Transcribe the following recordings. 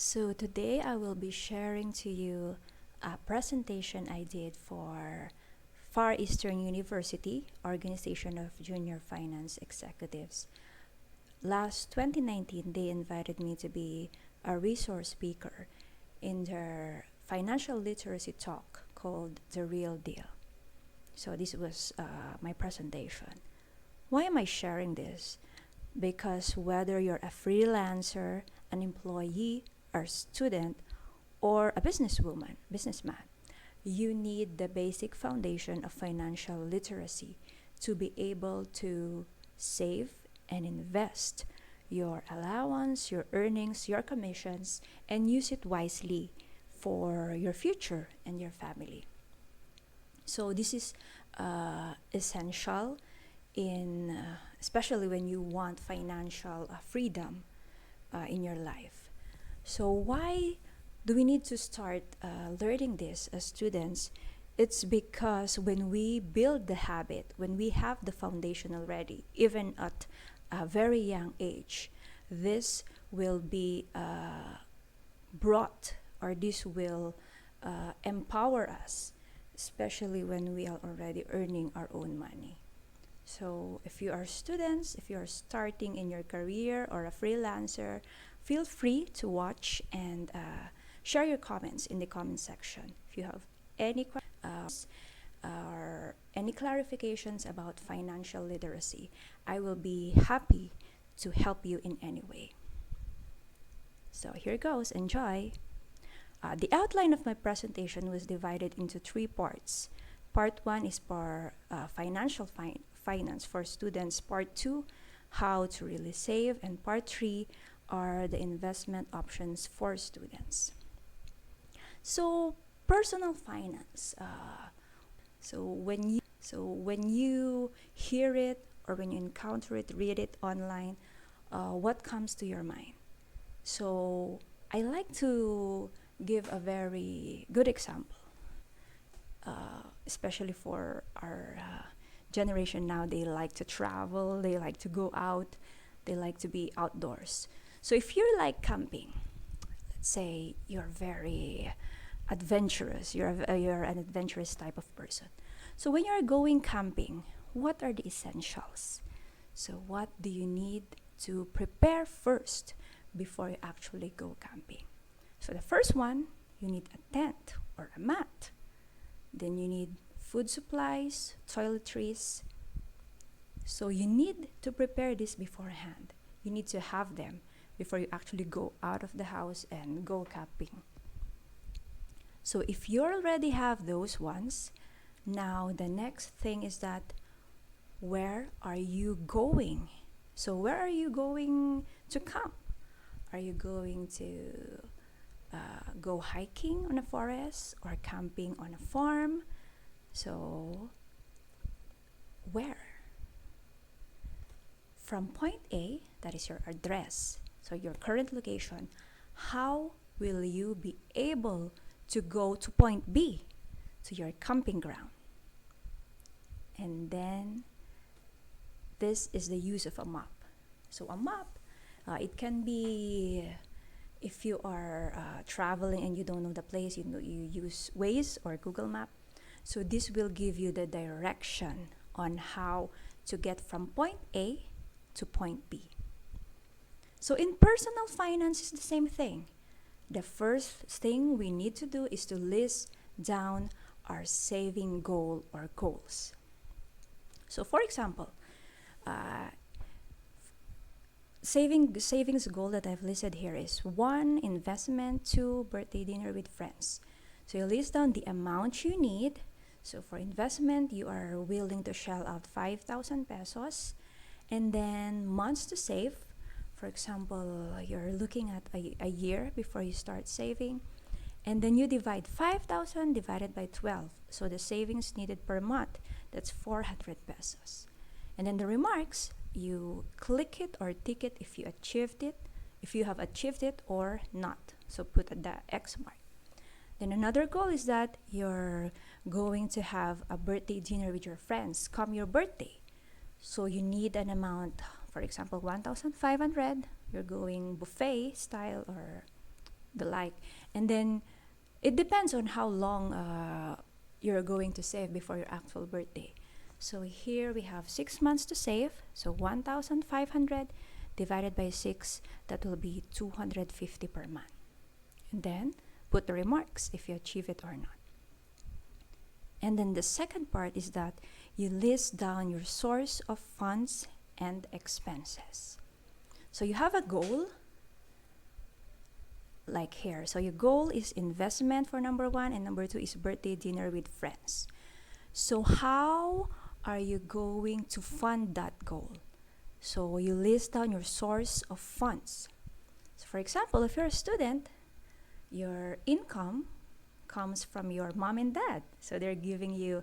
So today I will be sharing to you a presentation I did for Far Eastern University, Organization of Junior Finance Executives. Last 2019, they invited me to be a resource speaker in their financial literacy talk called The Real Deal. So this was my presentation. Why am I sharing this? Because whether you're a freelancer, an employee, or student, or a businessman, you need the basic foundation of financial literacy to be able to save and invest your allowance, your earnings, your commissions, and use it wisely for your future and your family. So this is essential in especially when you want financial freedom in your life. So why do we need to start learning this as students? It's because when we build the habit, when we have the foundation already, even at a very young age, this will be brought, or this will empower us, especially when we are already earning our own money. So if you are students, if you are starting in your career or a freelancer, feel free to watch and share your comments in the comment section. If you have any questions or any clarifications about financial literacy, I will be happy to help you in any way. So here goes, enjoy. The outline of my presentation was divided into 3 parts. Part 1 is for financial finance for students. Part 2, how to really save. And Part 3 are the investment options for students. So personal finance. So when you hear it or when you encounter it, read it online, what comes to your mind? So I like to give a very good example, especially for our generation now. They like to travel, they like to go out, they like to be outdoors. So if you're like camping, let's say you're very adventurous, you're an adventurous type of person. So when you're going camping, what are the essentials? So what do you need to prepare first before you actually go camping? So the first one, you need a tent or a mat. Then you need food supplies, toiletries. So you need to prepare this beforehand. You need to have them before you actually go out of the house and go camping. So if you already have those ones, now the next thing is that where are you going? So where are you going to camp? Are you going to go hiking on a forest or camping on a farm? So where? From point A, that is your address, so your current location, how will you be able to go to point B, to your camping ground? And then this is the use of a map. So a map, it can be, if you are traveling and you don't know the place, you use Waze or Google Map. So this will give you the direction on how to get from point A to point B. So in personal finance, it's the same thing. The first thing we need to do is to list down our saving goal or goals. So for example, savings goal that I've listed here is 1, investment, 2, birthday dinner with friends. So you list down the amount you need. So for investment, you are willing to shell out 5,000 pesos. And then months to save. For example, you're looking at a year before you start saving. And then you divide 5,000 divided by 12. So the savings needed per month, that's 400 pesos. And then the remarks, you click it or tick it if you achieved it, if you have achieved it or not. So put the X mark. Then another goal is that you're going to have a birthday dinner with your friends come your birthday. So you need an amount, for example, 1,500. You're going buffet style or the like. And then it depends on how long you're going to save before your actual birthday. So here we have 6 months to save. So 1,500 divided by 6, that will be 250 per month. And then put the remarks if you achieve it or not. And then the second part is that you list down your source of funds and expenses. So you have a goal, like here. So your goal is investment for number 1, and number 2 is birthday dinner with friends. So how are you going to fund that goal? So you list down your source of funds. So for example, if you're a student, your income comes from your mom and dad. So they're giving you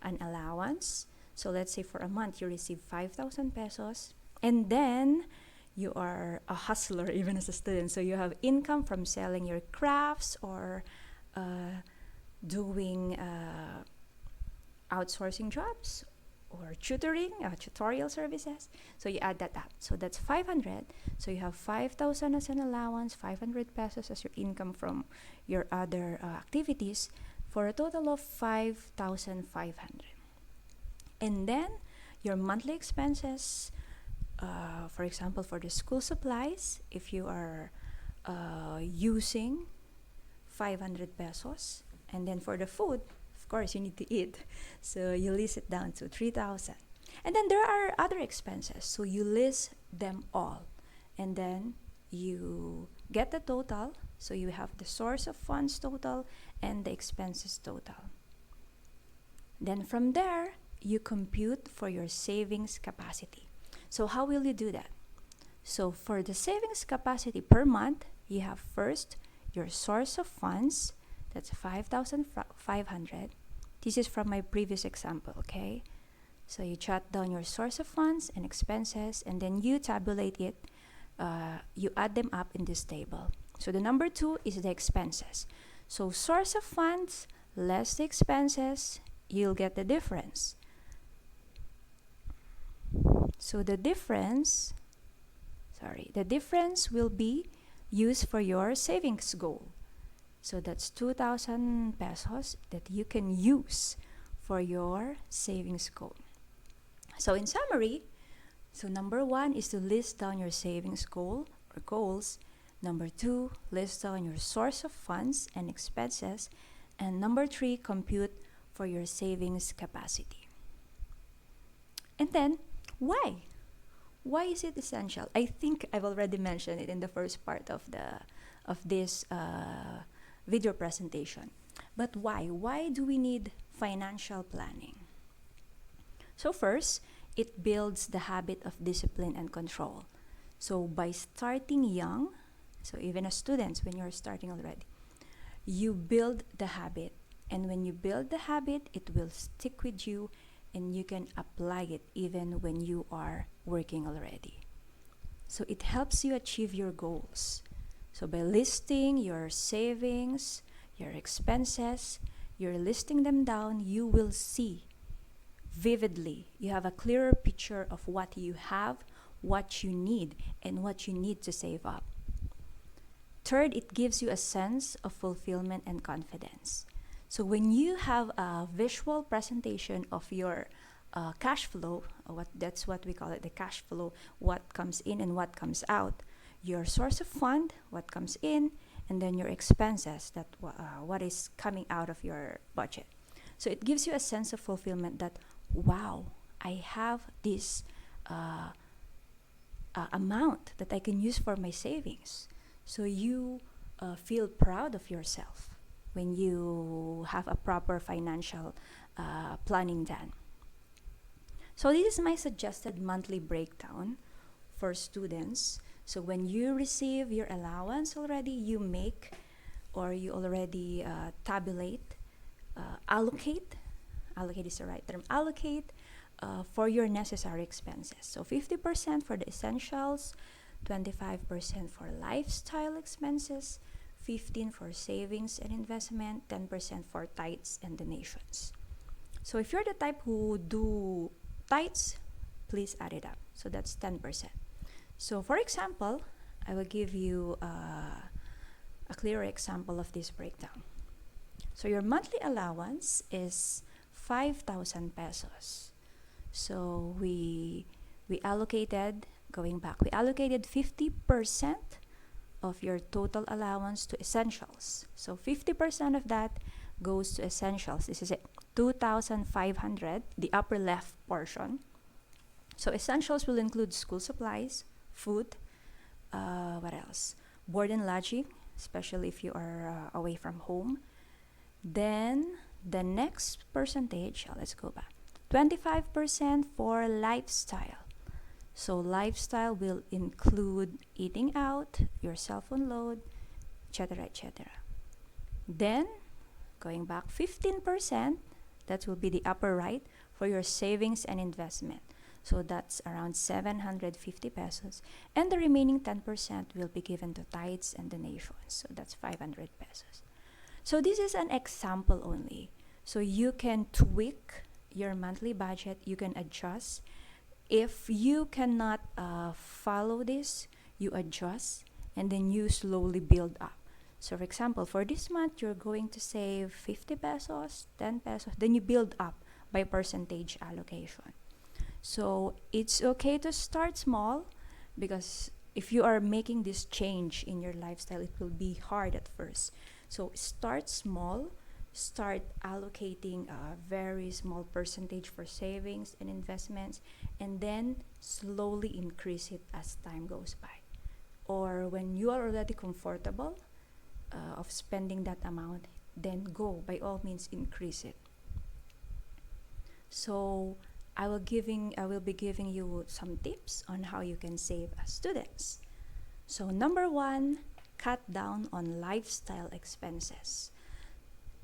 an allowance. So let's say for a month you receive 5,000 pesos, and then you are a hustler even as a student. So you have income from selling your crafts or doing outsourcing jobs or tutoring, tutorial services. So you add that up. So that's 500. So you have 5,000 as an allowance, 500 pesos as your income from your other activities, for a total of 5,500. And then your monthly expenses, for example, for the school supplies, if you are using 500 pesos, and then for the food, of course, you need to eat. So you list it down to 3,000. And then there are other expenses. So you list them all. And then you get the total. So you have the source of funds total and the expenses total. Then from there, you compute for your savings capacity. So how will you do that? So for the savings capacity per month, you have first your source of funds. That's 5,500. This is from my previous example, okay? So you jot down your source of funds and expenses, and then you tabulate it. You add them up in this table. So the number 2 is the expenses. So source of funds less the expenses, you'll get the difference. So the difference will be used for your savings goal. So that's 2,000 pesos that you can use for your savings goal. So in summary, so number 1 is to list down your savings goal or goals. Number 2, list down your source of funds and expenses. And number 3, compute for your savings capacity. And then, why? Why is it essential? I think I've already mentioned it in the first part of this video presentation. But why? Why do we need financial planning? So first, it builds the habit of discipline and control. So by starting young, so even as students, when you're starting already, you build the habit. And when you build the habit, it will stick with you, and you can apply it even when you are working already. So it helps you achieve your goals. So by listing your savings, your expenses, you're listing them down, you will see vividly. You have a clearer picture of what you have, what you need, and what you need to save up. Third, it gives you a sense of fulfillment and confidence. So when you have a visual presentation of your cash flow, that's what we call it, the cash flow, what comes in and what comes out, your source of fund, what comes in, and then your expenses, that what is coming out of your budget. So it gives you a sense of fulfillment that, wow, I have this amount that I can use for my savings. So you feel proud of yourself when you have a proper financial planning done. So this is my suggested monthly breakdown for students. So when you receive your allowance already, you make, or you already tabulate, allocate is the right term, allocate for your necessary expenses. So 50% for the essentials, 25% for lifestyle expenses, 15% for savings and investment, 10% for tithes and donations. So if you're the type who do tithes, please add it up. So that's 10%. So for example, I will give you a clearer example of this breakdown. So your monthly allowance is 5,000 pesos. So we allocated, going back, we allocated 50% of your total allowance to essentials. So 50% of that goes to essentials. This is it, 2,500, the upper left portion. So essentials will include school supplies, food, what else? Board and lodging, especially if you are away from home. Then the next percentage, let's go back. 25% for lifestyle. So lifestyle will include eating out, your cell phone load, etc., etc. Then, going back, 15%, that will be the upper right, for your savings and investment. So that's around 750 pesos. And the remaining 10% will be given to tithes and donations. So that's 500 pesos. So this is an example only. So you can tweak your monthly budget, you can adjust. If you cannot follow this, you adjust and then you slowly build up. So for example, for this month, you're going to save 50 pesos, 10 pesos, then you build up by percentage allocation. So it's okay to start small, because if you are making this change in your lifestyle, it will be hard at first. So start small, start allocating a very small percentage for savings and investments, and then slowly increase it as time goes by. Or when you are already comfortable of spending that amount, then go, by all means, increase it. So I will be giving you some tips on how you can save as students. So number 1, cut down on lifestyle expenses.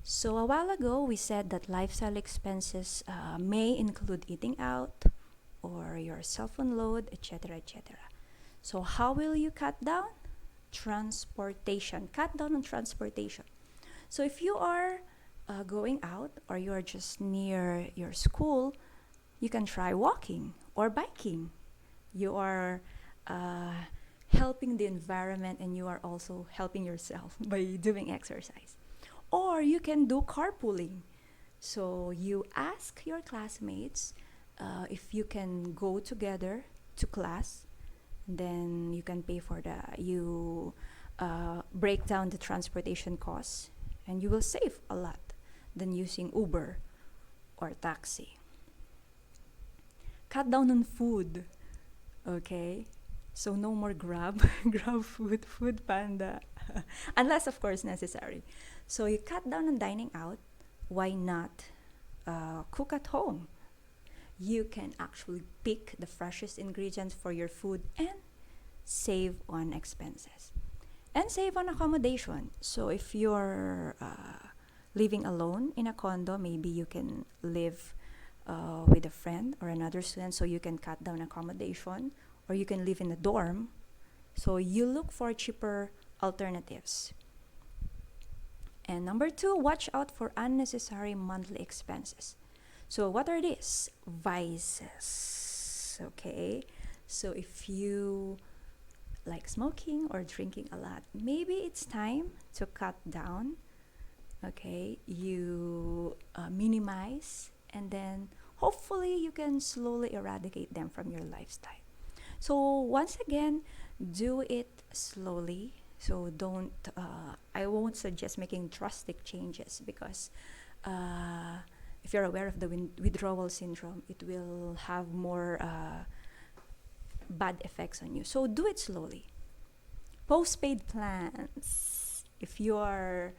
So a while ago, we said that lifestyle expenses may include eating out or your cell phone load, etc., etc. So how will you cut down? Transportation. Cut down on transportation. So if you are going out or you are just near your school, you can try walking or biking. You are helping the environment, and you are also helping yourself by doing exercise. Or you can do carpooling. So you ask your classmates if you can go together to class, then you can pay for you break down the transportation costs, and you will save a lot than using Uber or taxi. Cut down on food, okay? So no more Grab, Grab food, Food Panda, unless of course necessary. So you cut down on dining out. Why not cook at home? You can actually pick the freshest ingredients for your food and save on expenses. And save on accommodation. So if you're living alone in a condo, maybe you can live with a friend or another student, so you can cut down accommodation, or you can live in a dorm. So you look for cheaper alternatives. And number 2, watch out for unnecessary monthly expenses. So what are these? Vices. Okay. So if you like smoking or drinking a lot, maybe it's time to cut down. Okay. You minimize, and then hopefully you can slowly eradicate them from your lifestyle. So once again, do it slowly. So don't, I won't suggest making drastic changes, because if you're aware of the withdrawal syndrome, it will have more bad effects on you. So do it slowly. Postpaid plans. If your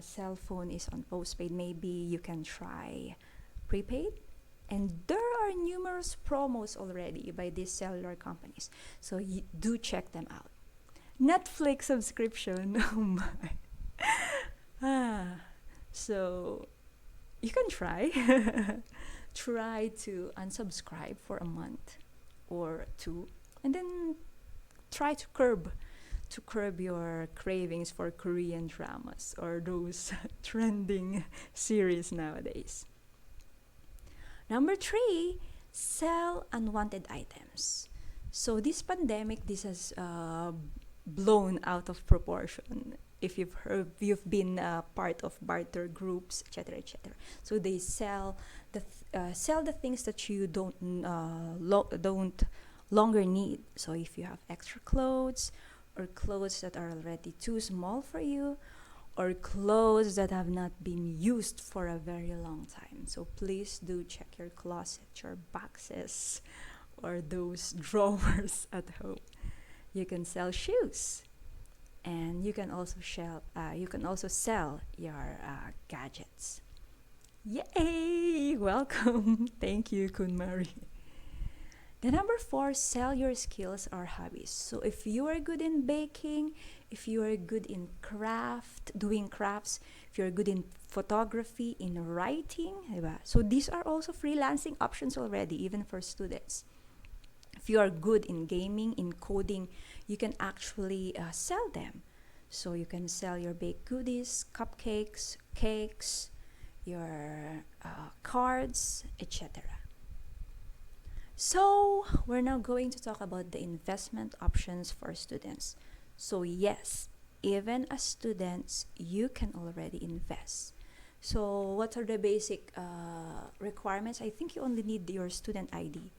cell phone is on postpaid, maybe you can try prepaid. And there are numerous promos already by these cellular companies. So do check them out. Netflix subscription. Oh my. So you can try. Try to unsubscribe for a month or 2, and then try to curb your cravings for Korean dramas or those trending series nowadays. Number 3, sell unwanted items. So this pandemic, this has blown out of proportion. If you've been part of barter groups, etc., etc. So they sell the things that you don't longer need. So if you have extra clothes, or clothes that are already too small for you, or clothes that have not been used for a very long time. So please do check your closet, your boxes, or those drawers at home. You can sell shoes, and you can also sell your gadgets. Yay! Welcome. Thank you, Kun Marie. The number 4, sell your skills or hobbies. So if you are good in baking, if you are good in doing crafts, if you're good in photography, in writing, diba? So these are also freelancing options already, even for students. If you are good in gaming, in coding, you can actually sell them. So you can sell your baked goodies, cupcakes, cakes, your cards, etc. So we're now going to talk about the investment options for students. So yes, even as students, you can already invest. So what are the basic requirements? I think you only need your student ID.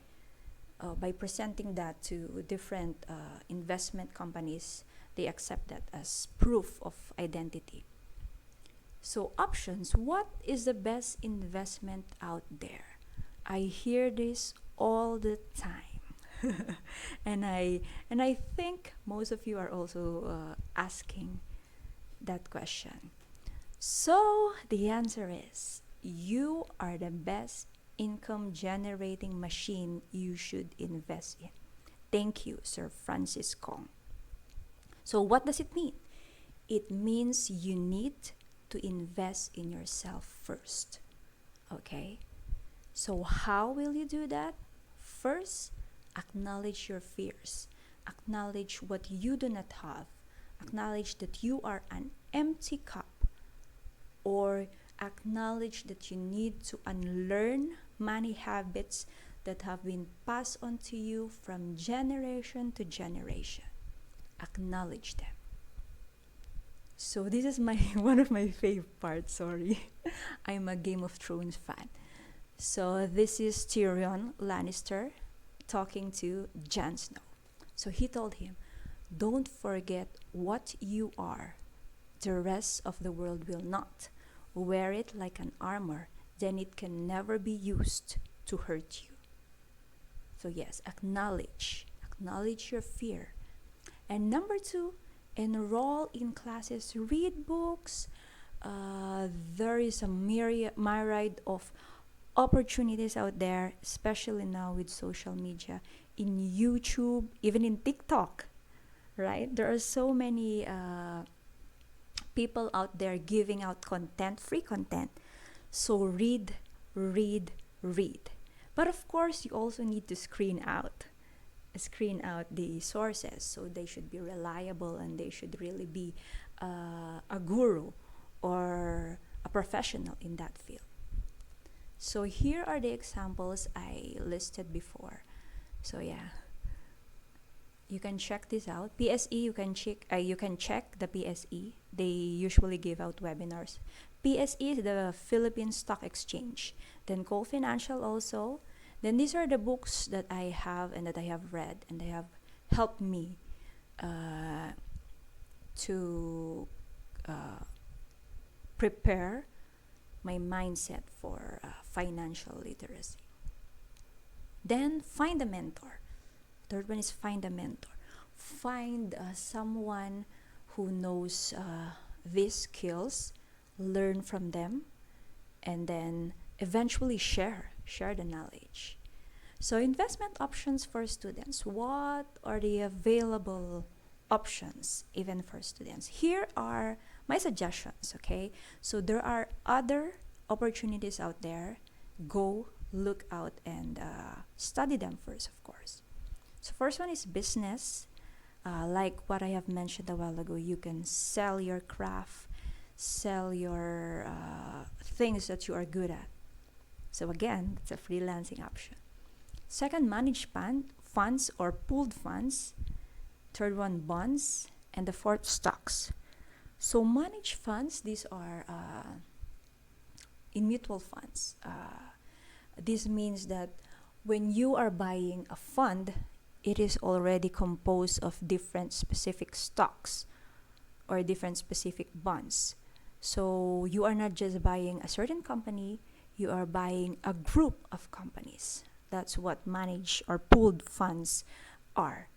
By presenting that to different investment companies, they accept that as proof of identity. So options, what is the best investment out there? I hear this all the time. and I think most of you are also asking that question. So the answer is, you are the best income generating machine you should invest in. Thank you, Sir Francis Kong. So what does it mean? It means you need to invest in yourself first. Okay? So how will you do that? First, acknowledge your fears. Acknowledge what you do not have. Acknowledge that you are an empty cup. Or acknowledge that you need to unlearn money habits that have been passed on to you from generation to generation. Acknowledge them. So this is one of my favorite parts, sorry. I'm a Game of Thrones fan. So this is Tyrion Lannister talking to Jon Snow. So he told him, don't forget what you are. The rest of the world will not. Wear it like an armor, then it can never be used to hurt you. So yes, acknowledge your fear. And number 2, enroll in classes, read books. There is a myriad of opportunities out there, especially now with social media, in YouTube, even in TikTok, right? There are so many people out there giving out content, free content. So read. But of course, you also need to screen out the sources. So they should be reliable, and they should really be a guru or a professional in that field. So here are the examples I listed before. So yeah, you can check this out. PSE, you can check the PSE. They usually give out webinars. PSE is the Philippine Stock Exchange. Then Cole Financial also. Then these are the books that I have and that I have read, and they have helped me to prepare my mindset for financial literacy. Then find a mentor. Third one is find a mentor. Find someone who knows these skills, learn from them, and then eventually share the knowledge. So investment options for students. What are the available options even for students? Here are my suggestions, okay? So there are other opportunities out there. Go look out and study them first, of course. So first one is business. Like what I have mentioned a while ago, you can sell your craft, sell your things that you are good at. So again, it's a freelancing option. Second, manage funds or pooled funds. Third one, bonds. And the fourth, stocks. So managed funds, these are in mutual funds. This means that when you are buying a fund, it is already composed of different specific stocks or different specific bonds. So you are not just buying a certain company, you are buying a group of companies. That's what managed or pooled funds are.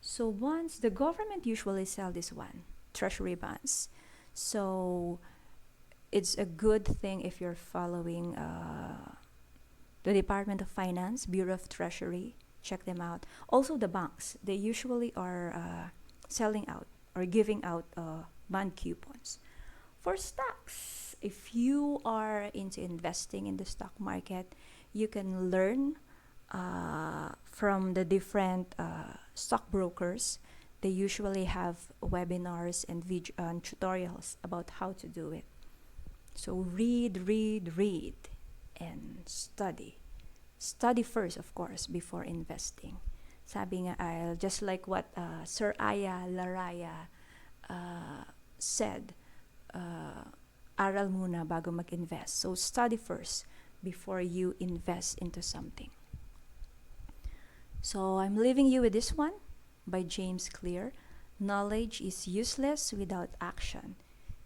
So once the government usually sell this one, treasury bonds. So it's a good thing if you're following the Department of Finance, Bureau of Treasury. Check them out. Also the banks, they usually are selling out or giving out bond coupons. For stocks, if you are into investing in the stock market, you can learn from the different stockbrokers. They usually have webinars and tutorials about how to do it. So read, and study. Study first, of course, before investing. Sabi nga, just like what Sir Aya Laraya said, aral muna bago mag-invest. So study first before you invest into something. So I'm leaving you with this one by James Clear. Knowledge is useless without action.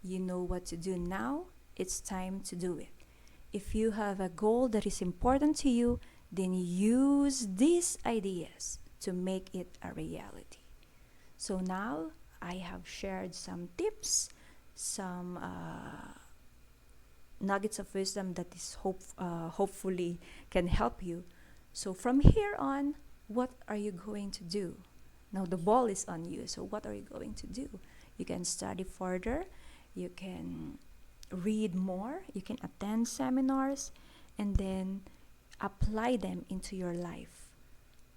You know what to do now, it's time to do it. If you have a goal that is important to you, then use these ideas to make it a reality. So now I have shared some tips, some nuggets of wisdom that is hopefully can help you. So from here on, what are you going to do? Now the ball is on you. So what are you going to do? You can study further. You can read more. You can attend seminars and then apply them into your life.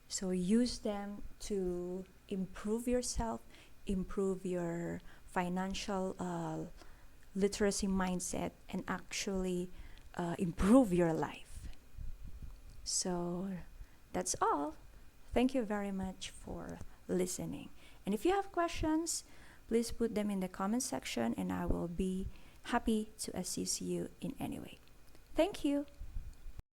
So use them to improve yourself, improve your financial literacy mindset, and actually improve your life. So that's all. Thank you very much for listening. And if you have questions, please put them in the comment section and I will be happy to assist you in any way. Thank you.